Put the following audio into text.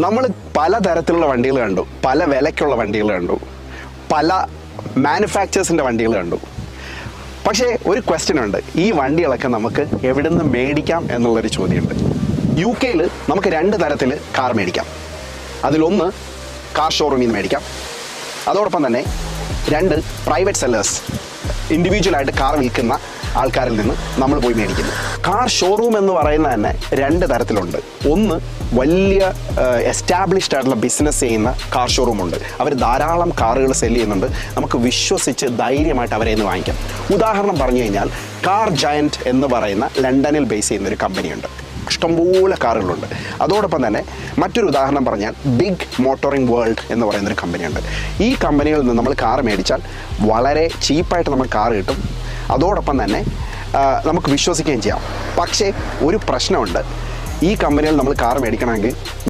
നമ്മൾ പലതരത്തിലുള്ള വണ്ടികൾ കണ്ടു, പല വിലയ്ക്കുള്ള വണ്ടികൾ കണ്ടു, പല മാനുഫാക്ചേഴ്സിൻ്റെ വണ്ടികൾ കണ്ടു. പക്ഷേ ഒരു ക്വസ്റ്റ്യൻ ഉണ്ട്, ഈ വണ്ടികളൊക്കെ നമുക്ക് എവിടെ നിന്ന് മേടിക്കാം എന്നുള്ളൊരു ചോദ്യമുണ്ട്. UK നമുക്ക് 2 തരത്തിൽ കാർ മേടിക്കാം. അതിലൊന്ന് കാർ ഷോറൂമിൽ നിന്ന് മേടിക്കാം. അതോടൊപ്പം തന്നെ 2 പ്രൈവറ്റ് സെല്ലേഴ്സ്, ഇൻഡിവിജ്വലായിട്ട് കാർ വിൽക്കുന്ന ആൾക്കാരിൽ നിന്ന് നമ്മൾ പോയി മേടിക്കുന്നു. കാർ ഷോറൂം എന്ന് പറയുന്നത് തന്നെ 2 തരത്തിലുണ്ട്. ഒന്ന് വലിയ എസ്റ്റാബ്ലിഷ്ഡ് ആയിട്ടുള്ള ബിസിനസ് ചെയ്യുന്ന കാർ ഷോറൂമുണ്ട്. അവർ ധാരാളം കാറുകൾ സെല് ചെയ്യുന്നുണ്ട്. നമുക്ക് വിശ്വസിച്ച് ധൈര്യമായിട്ട് അവരെ നിന്ന് വാങ്ങിക്കാം. ഉദാഹരണം പറഞ്ഞു കഴിഞ്ഞാൽ കാർ ജയൻറ്റ് എന്ന് പറയുന്ന ലണ്ടനിൽ ബേസ് ചെയ്യുന്ന ഒരു കമ്പനിയുണ്ട്. ഇഷ്ടംപോലെ കാറുകളുണ്ട്. അതോടൊപ്പം തന്നെ മറ്റൊരു ഉദാഹരണം പറഞ്ഞാൽ ബിഗ് മോട്ടോറിംഗ് വേൾഡ് എന്ന് പറയുന്നൊരു കമ്പനിയുണ്ട്. ഈ കമ്പനികളിൽ നിന്ന് നമ്മൾ കാർ മേടിച്ചാൽ വളരെ ചീപ്പായിട്ട് നമുക്ക് കാർ കിട്ടും. അതോടൊപ്പം തന്നെ നമുക്ക് വിശ്വസിക്കുകയും ചെയ്യാം. പക്ഷേ ഒരു പ്രശ്നമുണ്ട്, ഈ കമ്പനിയിൽ നമ്മൾ കാർ മേടിക്കണമെങ്കിൽ